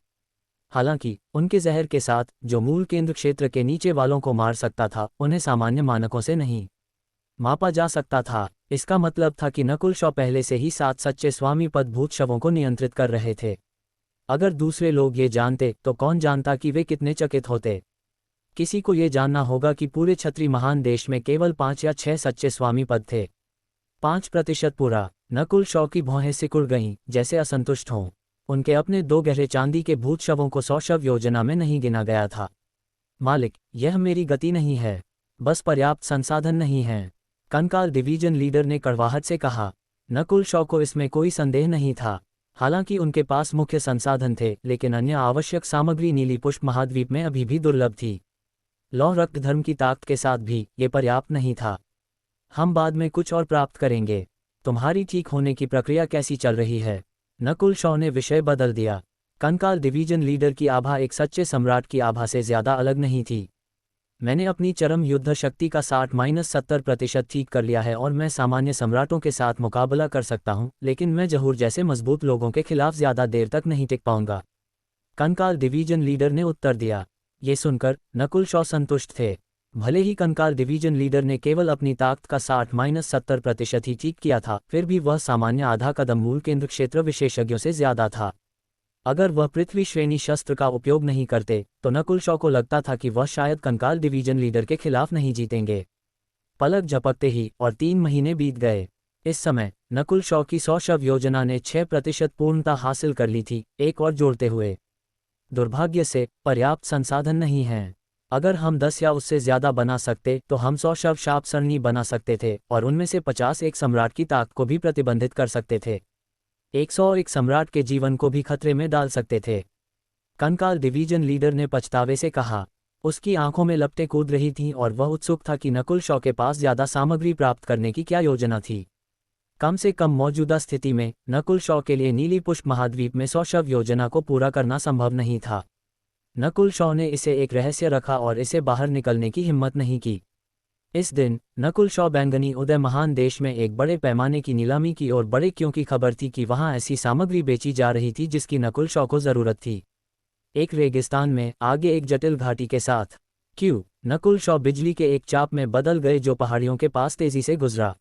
हालांकि उनके जहर के साथ, जो मूल केंद्र क्षेत्र के नीचे वालों को मार सकता था, उन्हें सामान्य मानकों से नहीं मापा जा सकता था। इसका मतलब था कि नकुल शॉ पहले से ही 7 सच्चे स्वामी पद भूत शवों को नियंत्रित कर रहे थे। अगर दूसरे लोग ये जानते तो कौन जानता कि वे कितने चकित होते। किसी को ये जानना होगा कि पूरे क्षत्रिय महान देश में केवल 5 या 6 सच्चे स्वामी पद थे। 5% पूरा। नकुल शॉ की भौहें सिकुड़ गईं, जैसे असंतुष्ट हों। उनके अपने 2 गहरे चांदी के भूत शवों को 100 शव योजना में नहीं गिना गया था। मालिक, यह मेरी गति नहीं है। बस पर्याप्त संसाधन नहीं है, कंकाल डिवीजन लीडर ने कड़वाहट से कहा। नकुल शॉ को इसमें कोई संदेह नहीं था। हालांकि उनके पास मुख्य संसाधन थे, लेकिन अन्य आवश्यक सामग्री नीली पुष्प महाद्वीप में अभी भी दुर्लभ थी। लौह रक्त धर्म की ताकत के साथ भी ये पर्याप्त नहीं था। हम बाद में कुछ और प्राप्त करेंगे। तुम्हारी ठीक होने की प्रक्रिया कैसी चल रही है? नकुल शॉ ने विषय बदल दिया। कंकाल डिवीजन लीडर की आभा एक सच्चे सम्राट की आभा से ज्यादा अलग नहीं थी। मैंने अपनी चरम युद्ध शक्ति का 60-70% ठीक कर लिया है और मैं सामान्य सम्राटों के साथ मुकाबला कर सकता हूं, लेकिन मैं जहूर जैसे मजबूत लोगों के खिलाफ ज्यादा देर तक नहीं टिक पाऊंगा। कंकाल डिवीजन लीडर ने उत्तर दिया। ये सुनकर नकुल शॉ संतुष्ट थे। भले ही कंकाल डिवीजन लीडर ने केवल अपनी ताकत का 60-70% ही ठीक किया था, फिर भी वह सामान्य आधा कदम मूल केंद्र क्षेत्र विशेषज्ञों से ज्यादा था। अगर वह पृथ्वी श्रेणी शस्त्र का उपयोग नहीं करते तो नकुल शॉ को लगता था कि वह शायद कंकाल डिवीजन लीडर के खिलाफ नहीं जीतेंगे। पलक झपकते ही और 3 महीने बीत गए। इस समय नकुल शॉ की 100 शव योजना ने 6% पूर्णता हासिल कर ली थी, एक और जोड़ते हुए। दुर्भाग्य से पर्याप्त संसाधन नहीं हैं। अगर हम 10 या उससे ज्यादा बना सकते तो हम 100 शव शाप सरणी बना सकते थे और उनमें से 50 एक सम्राट की ताकत को भी प्रतिबंधित कर सकते थे। 101 सम्राट के जीवन को भी खतरे में डाल सकते थे। कंकाल डिवीजन लीडर ने पछतावे से कहा। उसकी आंखों में लपटें कूद रही थीं और वह उत्सुक था कि नकुल शॉ के पास ज्यादा सामग्री प्राप्त करने की क्या योजना थी। कम से कम मौजूदा स्थिति में नकुल शॉ के लिए नीली पुष्प महाद्वीप में 100 शव योजना को पूरा करना संभव नहीं था। नकुल शॉ ने इसे एक रहस्य रखा और इसे बाहर निकलने की हिम्मत नहीं की। इस दिन नकुल शॉ बैंगनी उदय महान देश में एक बड़े पैमाने की नीलामी की और बड़े क्योंकि खबर थी कि वहां ऐसी सामग्री बेची जा रही थी जिसकी नकुल शॉ को जरूरत थी। एक रेगिस्तान में आगे एक जटिल घाटी के साथ नकुल शॉ बिजली के एक चाप में बदल गए जो पहाड़ियों के पास तेजी से गुजरा।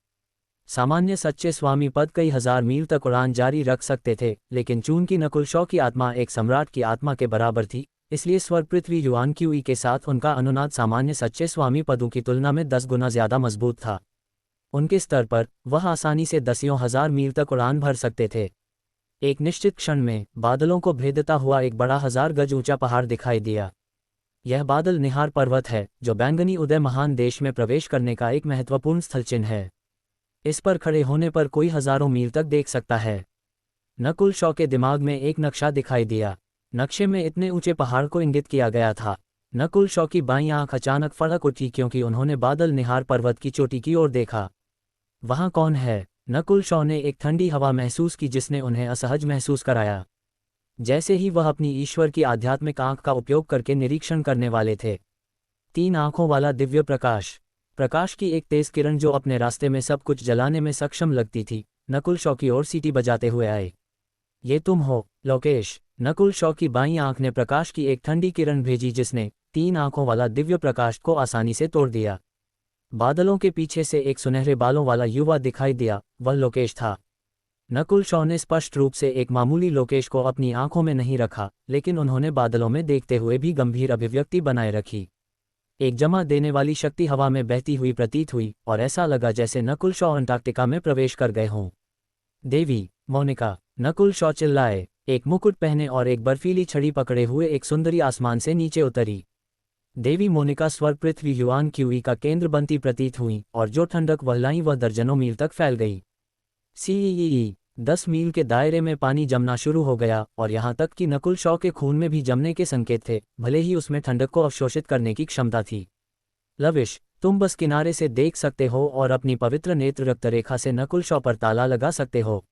सामान्य सच्चे स्वामी पद कई हजार मील तक उड़ान जारी रख सकते थे, लेकिन चूंकि नकुल शॉ की आत्मा एक सम्राट की आत्मा के बराबर थी, इसलिए स्वर पृथ्वी युआन क्यूई के साथ उनका अनुनाद सामान्य सच्चे स्वामी पदों की तुलना में 10 गुना ज्यादा मजबूत था। उनके स्तर पर वह आसानी से दसियों हजार मील तक उड़ान भर सकते थे। एक निश्चित क्षण में बादलों को भेदता हुआ एक बड़ा 1000 गज ऊंचा पहाड़ दिखाई दिया। यह बादल निहार पर्वत है जो बैंगनी उदय महान देश में प्रवेश करने का एक महत्वपूर्ण स्थल चिन्ह है। इस पर खड़े होने पर कोई हजारों मील तक देख सकता है। नकुल शॉ के दिमाग में एक नक्शा दिखाई दिया। नक्शे में इतने ऊंचे पहाड़ को इंगित किया गया था। नकुल शॉ की बाईं आंख अचानक फड़क उठी क्योंकि उन्होंने बादल निहार पर्वत की चोटी की ओर देखा। वहां कौन है? नकुल शॉ ने एक ठंडी हवा महसूस की जिसने उन्हें असहज महसूस कराया, जैसे ही वह अपनी ईश्वर की आध्यात्मिक आंख का उपयोग करके निरीक्षण करने वाले थे। 3 आंखों वाला दिव्य प्रकाश, प्रकाश की एक तेज किरण जो अपने रास्ते में सब कुछ जलाने में सक्षम लगती थी, नकुल शॉ की ओर सीटी बजाते हुए आए। ये तुम हो, लोकेश? नकुल शॉ की बाईं आंख ने प्रकाश की एक ठंडी किरण भेजी जिसने 3 आंखों वाला दिव्य प्रकाश को आसानी से तोड़ दिया। बादलों के पीछे से एक सुनहरे बालों वाला युवा दिखाई दिया, वह लोकेश था। नकुल शॉ ने स्पष्ट रूप से एक मामूली लोकेश को अपनी आंखों में नहीं रखा, लेकिन उन्होंने बादलों में देखते हुए भी गंभीर अभिव्यक्ति बनाए रखी। एक जमा देने वाली शक्ति हवा में बहती हुई प्रतीत हुई और ऐसा लगा जैसे नकुल शॉ अंटार्कटिका में प्रवेश कर गए हों। देवी मोनिका, नकुल शॉ चिल्लाए। एक मुकुट पहने और एक बर्फीली छड़ी पकड़े हुए एक सुंदरी आसमान से नीचे उतरी। देवी मोनिका स्वर पृथ्वी युआन क्यूई का केंद्र बनती प्रतीत हुई और जो ठंडक वह लाई वह दर्जनों मील तक फैल गई। सीईई 10 मील के दायरे में पानी जमना शुरू हो गया और यहाँ तक कि नकुल शॉ के खून में भी जमने के संकेत थे, भले ही उसमें ठंडक को अवशोषित करने की क्षमता थी। लविश, तुम बस किनारे से देख सकते हो और अपनी पवित्र नेत्र रक्तरेखा से नकुल शॉ पर ताला लगा सकते हो।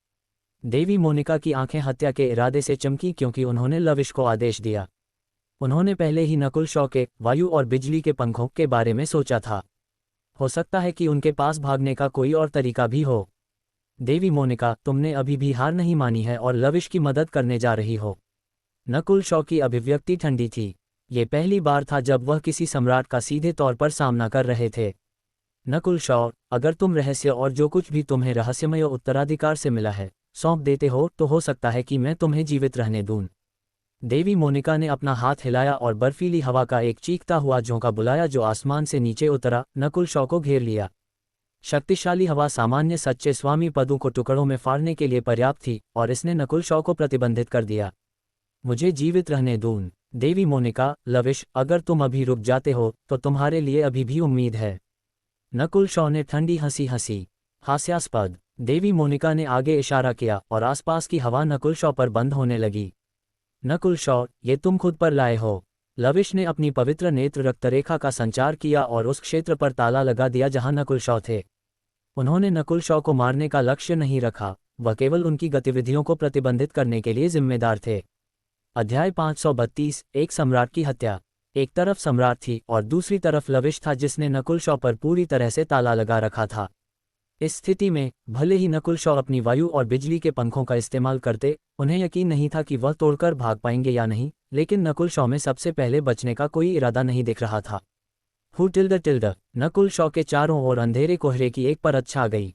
देवी मोनिका की आंखें हत्या के इरादे से चमकी क्योंकि उन्होंने लविश को आदेश दिया। उन्होंने पहले ही नकुल शॉ के वायु और बिजली के पंखों के बारे में सोचा था। हो सकता है कि उनके पास भागने का कोई और तरीका भी हो। देवी मोनिका, तुमने अभी भी हार नहीं मानी है और लविश की मदद करने जा रही हो। नकुल शॉ की अभिव्यक्ति ठंडी थी। ये पहली बार था जब वह किसी सम्राट का सीधे तौर पर सामना कर रहे थे। नकुल शॉ, अगर तुम रहस्य और जो कुछ भी तुम्हें रहस्यमय उत्तराधिकार से मिला है सौंप देते हो तो हो सकता है कि मैं तुम्हें जीवित रहने दूं। देवी मोनिका ने अपना हाथ हिलाया और बर्फीली हवा का एक चीखता हुआ झोंका बुलाया जो आसमान से नीचे उतरा, नकुल शॉ को घेर लिया। शक्तिशाली हवा सामान्य सच्चे स्वामी पदों को टुकड़ों में फाड़ने के लिए पर्याप्त थी और इसने नकुल शॉ को प्रतिबंधित कर दिया। मुझे जीवित रहने दूं। देवी मोनिका, लविश, अगर तुम अभी रुक जाते हो तो तुम्हारे लिए अभी भी उम्मीद है। नकुल शॉ ने ठंडी हंसी हंसी। हास्यास्पद। देवी मोनिका ने आगे इशारा किया और आसपास की हवा नकुल शॉ पर बंद होने लगी। नकुल शॉ, ये तुम खुद पर लाए हो। लविश ने अपनी पवित्र नेत्र रक्तरेखा का संचार किया और उस क्षेत्र पर ताला लगा दिया जहां नकुल शॉ थे। उन्होंने नकुल शॉ को मारने का लक्ष्य नहीं रखा, वह केवल उनकी गतिविधियों को प्रतिबंधित करने के लिए जिम्मेदार थे। अध्याय 532, एक सम्राट की हत्या। एक तरफ सम्राट थी और दूसरी तरफ लविश था जिसने नकुल शॉ पर पूरी तरह से ताला लगा रखा था। इस स्थिति में भले ही नकुल शॉ अपनी वायु और बिजली के पंखों का इस्तेमाल करते, उन्हें यकीन नहीं था कि वह तोड़कर भाग पाएंगे या नहीं, लेकिन नकुल शॉ में सबसे पहले बचने का कोई इरादा नहीं दिख रहा था। टिल्ड नकुल शॉ के चारों ओर अंधेरे कोहरे की एक परत छा गई।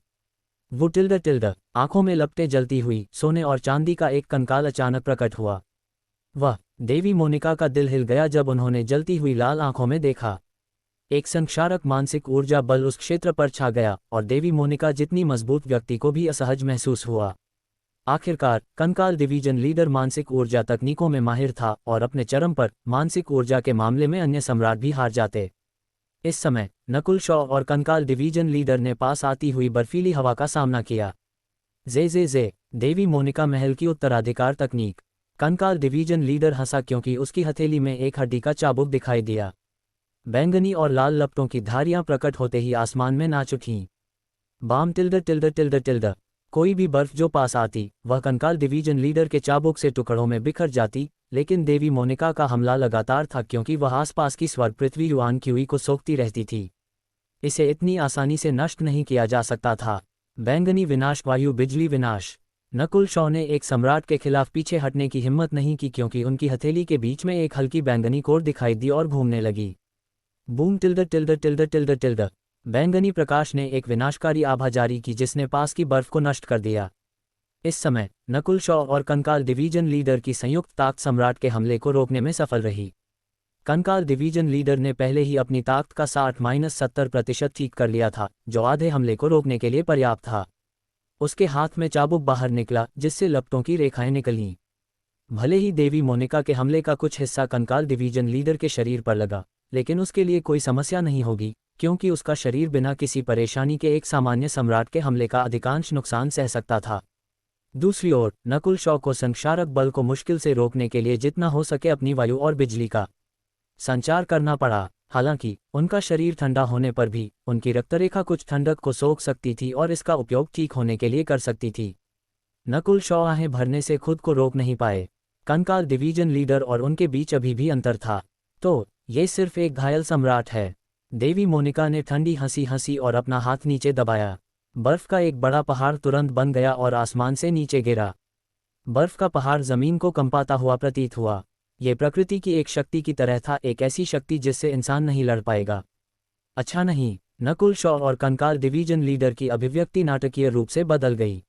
टिल्ड आंखों में लपटें जलती हुई सोने और चांदी का एक कंकाल अचानक प्रकट हुआ। वह देवी मोनिका का दिल हिल गया जब उन्होंने जलती हुई लाल आंखों में देखा। एक संक्षारक मानसिक ऊर्जा बल उस क्षेत्र पर छा गया और देवी मोनिका जितनी मजबूत व्यक्ति को भी असहज महसूस हुआ। आखिरकार कंकाल डिवीजन लीडर मानसिक ऊर्जा तकनीकों में माहिर था और अपने चरम पर मानसिक ऊर्जा के मामले में अन्य सम्राट भी हार जाते। इस समय नकुल शॉ और कंकाल डिवीजन लीडर ने पास आती हुई बर्फीली हवा का सामना किया। जे देवी मोनिका महल की उत्तराधिकार तकनीक। कंकाल डिवीजन लीडर हंसा क्योंकि उसकी हथेली में एक हड्डी का चाबुक दिखाई दिया। बैंगनी और लाल लपटों की धारियां प्रकट होते ही आसमान में नाच उठीं। बाम टिल्ड कोई भी बर्फ जो पास आती वह कंकाल डिवीजन लीडर के चाबुक से टुकड़ों में बिखर जाती, लेकिन देवी मोनिका का हमला लगातार था क्योंकि वह आसपास की स्वर्ग पृथ्वी युआन क्यूई को सोखती रहती थी। इसे इतनी आसानी से नष्ट नहीं किया जा सकता था। बैंगनी विनाश, वायु बिजली विनाश। नकुल शॉ ने एक सम्राट के खिलाफ पीछे हटने की हिम्मत नहीं की क्योंकि उनकी हथेली के बीच में एक हल्की बैंगनी कोर दिखाई दी और घूमने लगी। Boom tilde tilde tilde tilde tilde. बैंगनी प्रकाश ने एक विनाशकारी आभा जारी की जिसने पास की बर्फ को नष्ट कर दिया। इस समय नकुल शॉ और कंकाल डिवीजन लीडर की संयुक्त ताकत सम्राट के हमले को रोकने में सफल रही। कंकाल डिवीजन लीडर ने पहले ही अपनी ताकत का 60-70% ठीक कर लिया था, जो आधे हमले को रोकने के लिए पर्याप्त था। उसके हाथ में चाबुक बाहर निकला जिससे लपटों की रेखाएं निकलीं। भले ही देवी मोनिका के हमले का कुछ हिस्सा कंकाल डिवीजन लीडर के शरीर पर लगा, लेकिन उसके लिए कोई समस्या नहीं होगी क्योंकि उसका शरीर बिना किसी परेशानी के एक सामान्य सम्राट के हमले का अधिकांश नुकसान सह सकता था। दूसरी ओर नकुल शॉ को संक्षारक बल को मुश्किल से रोकने के लिए जितना हो सके अपनी वायु और बिजली का संचार करना पड़ा। हालांकि उनका शरीर ठंडा होने पर भी उनकी रक्तरेखा कुछ ठंडक को सोख सकती थी और इसका उपयोग ठीक होने के लिए कर सकती थी। नकुल शॉ आहें भरने से खुद को रोक नहीं पाए। कंकाल डिवीजन लीडर और उनके बीच अभी भी अंतर था। तो ये सिर्फ एक घायल सम्राट है। देवी मोनिका ने ठंडी हंसी हंसी और अपना हाथ नीचे दबाया। बर्फ का एक बड़ा पहाड़ तुरंत बन गया और आसमान से नीचे गिरा। बर्फ का पहाड़ जमीन को कंपाता हुआ प्रतीत हुआ। यह प्रकृति की एक शक्ति की तरह था, एक ऐसी शक्ति जिससे इंसान नहीं लड़ पाएगा। अच्छा नहीं, नकुल शॉ और कंकाल डिवीजन लीडर की अभिव्यक्ति नाटकीय रूप से बदल गई।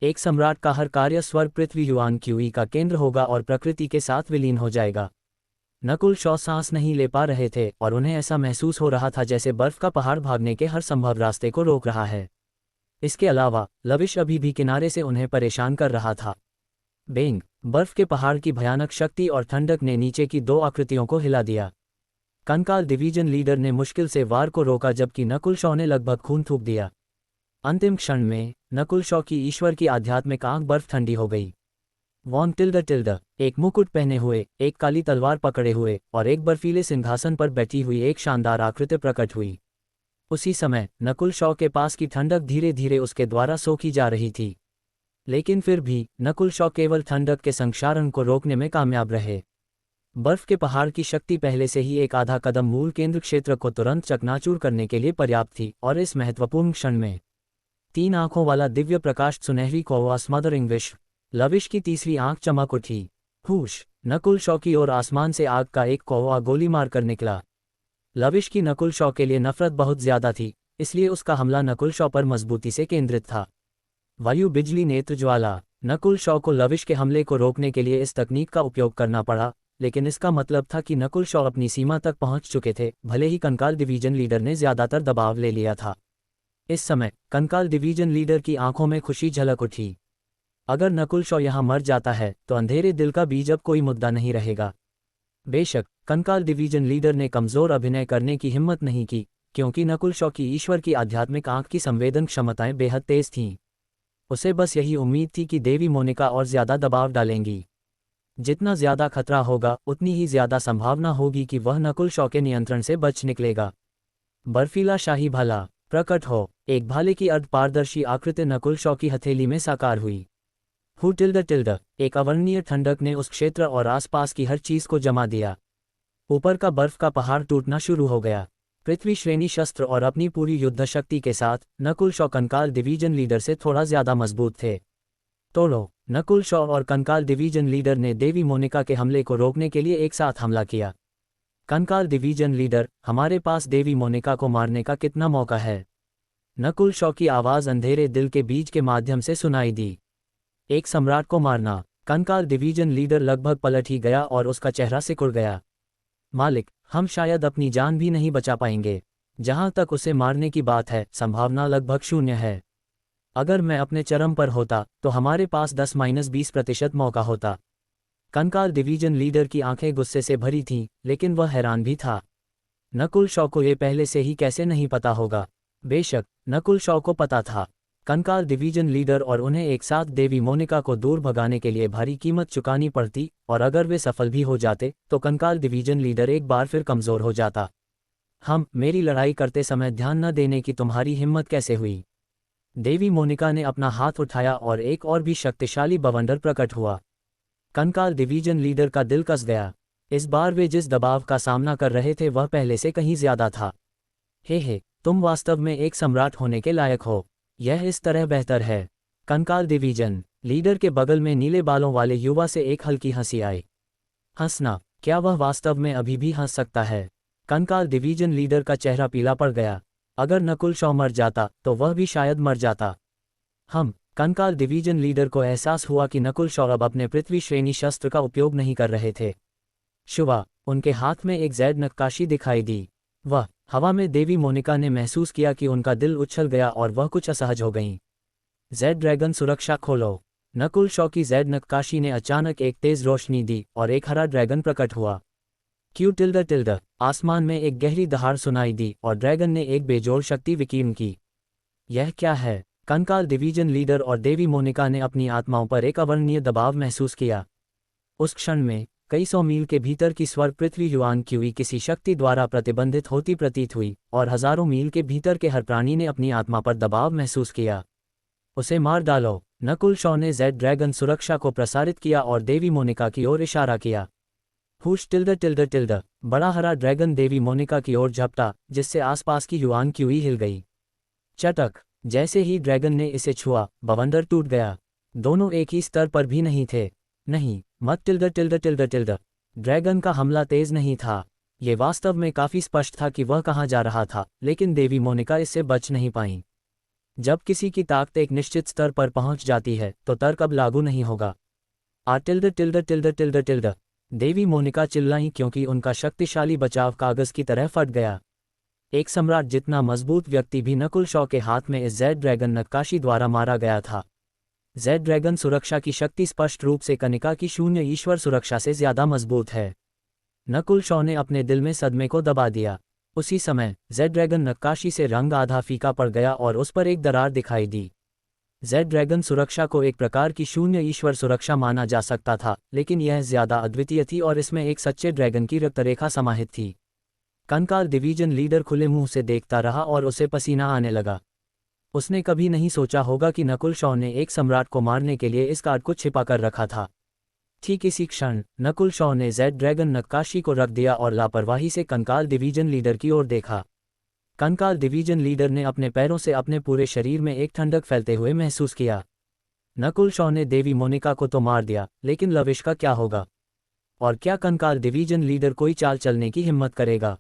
एक सम्राट का हर कार्य स्वर्ग पृथ्वी युआन क्यूई का केंद्र होगा और प्रकृति के साथ विलीन हो जाएगा। नकुल शॉ सांस नहीं ले पा रहे थे और उन्हें ऐसा महसूस हो रहा था जैसे बर्फ का पहाड़ भागने के हर संभव रास्ते को रोक रहा है। इसके अलावा लविश अभी भी किनारे से उन्हें परेशान कर रहा था। बेंग, बर्फ के पहाड़ की भयानक शक्ति और ठंडक ने नीचे की दो आकृतियों को हिला दिया। कंकाल डिवीजन लीडर ने मुश्किल से वार को रोका जबकि नकुल शॉ ने लगभग खून थूक दिया। अंतिम क्षण में नकुल शॉ की ईश्वर की आध्यात्मिक आंख बर्फ ठंडी हो गई। वॉन टिल्ड टिल्ड, एक मुकुट पहने हुए, एक काली तलवार पकड़े हुए और एक बर्फीले सिंहासन पर बैठी हुई एक शानदार आकृति प्रकट हुई। उसी समय नकुल शॉ के पास की ठंडक धीरे धीरे उसके द्वारा सोखी जा रही थी, लेकिन फिर भी नकुल शॉ केवल ठंडक के संक्षारण को रोकने में कामयाब रहे। बर्फ के पहाड़ की शक्ति पहले से ही एक आधा कदम मूल केंद्र क्षेत्र को तुरंत चकनाचूर करने के लिए पर्याप्त थी और इस महत्वपूर्ण क्षण में 3 आंखों वाला दिव्य प्रकाश सुनहरी कौवा स्मदरिंग विश्व, लविश की तीसरी आंख चमक उठी। हुश, नकुल शॉ की ओर आसमान से आग का एक कौवा गोली मारकर निकला। लविश की नकुल शॉ के लिए नफरत बहुत ज्यादा थी, इसलिए उसका हमला नकुल शॉ पर मजबूती से केंद्रित था। वायु बिजली नेत्र ज्वाला। नकुल शॉ को लविश के हमले को रोकने के लिए इस तकनीक का उपयोग करना पड़ा, लेकिन इसका मतलब था कि नकुल शॉ अपनी सीमा तक पहुंच चुके थे, भले ही कंकाल डिवीजन लीडर ने ज्यादातर दबाव ले लिया था। इस समय कंकाल डिवीजन लीडर की आंखों में खुशी झलक उठी। अगर नकुल शॉ यहां मर जाता है तो अंधेरे दिल का बीज अब कोई मुद्दा नहीं रहेगा। बेशक कंकाल डिवीजन लीडर ने कमजोर अभिनय करने की हिम्मत नहीं की, क्योंकि नकुल शॉ की ईश्वर की आध्यात्मिक आंख की संवेदन क्षमताएं बेहद तेज थीं। उसे बस यही उम्मीद थी कि देवी मोनिका और ज्यादा दबाव डालेंगी। जितना ज्यादा खतरा होगा उतनी ही ज्यादा संभावना होगी कि वह नकुल शॉ के नियंत्रण से बच निकलेगा। बर्फीला शाही भाला प्रकट हो। एक भाले की अर्धपारदर्शी आकृति नकुल शॉ की हथेली में साकार हुई। हु टिल्ड टिल्ड, एक अवर्णनीय ठंडक ने उस क्षेत्र और आसपास की हर चीज को जमा दिया। ऊपर का बर्फ का पहाड़ टूटना शुरू हो गया। पृथ्वी श्रेणी शस्त्र और अपनी पूरी युद्ध शक्ति के साथ नकुल शॉ कंकाल डिवीजन लीडर से थोड़ा ज्यादा मजबूत थे। तोड़ो। नकुल शॉ और कंकाल डिवीजन लीडर ने देवी मोनिका के हमले को रोकने के लिए एक साथ हमला किया। कंकाल डिवीजन लीडर, हमारे पास देवी मोनिका को मारने का कितना मौका है? नकुल शॉ की आवाज अंधेरे दिल के बीज के माध्यम से सुनाई दी। एक सम्राट को मारना। कंकाल डिवीजन लीडर लगभग पलट ही गया और उसका चेहरा सिकुड़ गया। मालिक, हम शायद अपनी जान भी नहीं बचा पाएंगे। जहां तक उसे मारने की बात है, संभावना लगभग 0 है। अगर मैं अपने चरम पर होता तो हमारे पास 10-20% मौका होता। कंकाल डिवीजन लीडर की आंखें गुस्से से भरी थीं, लेकिन वह हैरान भी था। नकुल शॉ को ये पहले से ही कैसे नहीं पता होगा? बेशक नकुल शॉ को पता था। कंकाल डिवीजन लीडर और उन्हें एक साथ देवी मोनिका को दूर भगाने के लिए भारी कीमत चुकानी पड़ती, और अगर वे सफल भी हो जाते तो कंकाल डिवीजन लीडर एक बार फिर कमजोर हो जाता। मेरी लड़ाई करते समय ध्यान न देने की तुम्हारी हिम्मत कैसे हुई? देवी मोनिका ने अपना हाथ उठाया और एक और भी शक्तिशाली बवंडर प्रकट हुआ। कंकाल डिवीजन लीडर का दिल कस गया। इस बार वे जिस दबाव का सामना कर रहे थे वह पहले से कहीं ज्यादा था। हे, तुम वास्तव में एक सम्राट होने के लायक हो। यह इस तरह बेहतर है। कंकाल डिवीजन लीडर के बगल में नीले बालों वाले युवा से एक हल्की हंसी आई। हंसना, क्या वह वास्तव में अभी भी हंस सकता है? कंकाल डिवीजन लीडर का चेहरा पीला पड़ गया। अगर नकुल शॉ मर जाता तो वह भी शायद मर जाता। कंकाल डिवीजन लीडर को एहसास हुआ कि नकुल शॉ अब अपने पृथ्वी श्रेणी शस्त्र का उपयोग नहीं कर रहे थे। शुभा, उनके हाथ में एक जैड नक्काशी दिखाई दी। वह हवा में देवी मोनिका ने महसूस किया कि उनका दिल उछल गया और वह कुछ असहज हो गईं। जेड ड्रैगन सुरक्षा खोलो। नकुल शॉ की जैड नक्काशी ने अचानक एक तेज रोशनी दी और एक हरा ड्रैगन प्रकट हुआ। टिल्ड आसमान में एक गहरी दहाड़ सुनाई दी और ड्रैगन ने एक बेजोड़ शक्ति विकीर्ण की। यह क्या है? कंकाल डिवीजन लीडर और देवी मोनिका ने अपनी आत्माओं पर एक अवर्णनीय दबाव महसूस किया। उस क्षण में कई सौ मील के भीतर की स्वर्ग पृथ्वी युआन क्यूई किसी शक्ति द्वारा प्रतिबंधित होती प्रतीत हुई और हजारों मील के भीतर के हर प्राणी ने अपनी आत्मा पर दबाव महसूस किया। उसे मार डालो। नकुल शॉ ने जेड ड्रैगन सुरक्षा को प्रसारित किया और देवी मोनिका की ओर इशारा किया। हुश टिल्ड बड़ा हरा ड्रैगन देवी मोनिका की ओर झपटा, जिससे आसपास की युआन क्यूई हिल गई। चटक, जैसे ही ड्रैगन ने इसे छुआ, बवंडर टूट गया। दोनों एक ही स्तर पर भी नहीं थे। नहीं, मत टिल्ड। ड्रैगन का हमला तेज नहीं था। ये वास्तव में काफी स्पष्ट था कि वह कहाँ जा रहा था, लेकिन देवी मोनिका इससे बच नहीं पाईं। जब किसी की ताकत एक निश्चित स्तर पर पहुंच जाती है तो तर्क अब लागू नहीं होगा। टिल्ड। देवी मोनिका चिल्लाईं क्योंकि उनका शक्तिशाली बचाव कागज की तरह फट गया। एक सम्राट जितना मजबूत व्यक्ति भी नकुल शॉ के हाथ में इस जेड ड्रैगन नक्काशी द्वारा मारा गया था। जेड ड्रैगन सुरक्षा की शक्ति स्पष्ट रूप से कनिका की शून्य ईश्वर सुरक्षा से ज्यादा मजबूत है। नकुल शॉ ने अपने दिल में सदमे को दबा दिया। उसी समय जेड ड्रैगन नक्काशी से रंग आधा फीका पड़ गया और उस पर एक दरार दिखाई दी। जेड ड्रैगन सुरक्षा को एक प्रकार की शून्य ईश्वर सुरक्षा माना जा सकता था, लेकिन यह ज्यादा अद्वितीय थी और इसमें एक सच्चे ड्रैगन की रक्तरेखा समाहित थी। कंकाल डिवीजन लीडर खुले मुंह से देखता रहा और उसे पसीना आने लगा। उसने कभी नहीं सोचा होगा कि नकुल शॉ ने एक सम्राट को मारने के लिए इस कार्ड को छिपा कर रखा था। ठीक इसी क्षण नकुल शॉ ने जेड ड्रैगन नक्काशी को रख दिया और लापरवाही से कंकाल डिवीजन लीडर की ओर देखा। कंकाल डिवीजन लीडर ने अपने पैरों से अपने पूरे शरीर में एक ठंडक फैलते हुए महसूस किया। नकुल शॉ ने देवी मोनिका को तो मार दिया, लेकिन लविश का क्या होगा? और क्या कंकाल डिवीजन लीडर कोई चाल चलने की हिम्मत करेगा?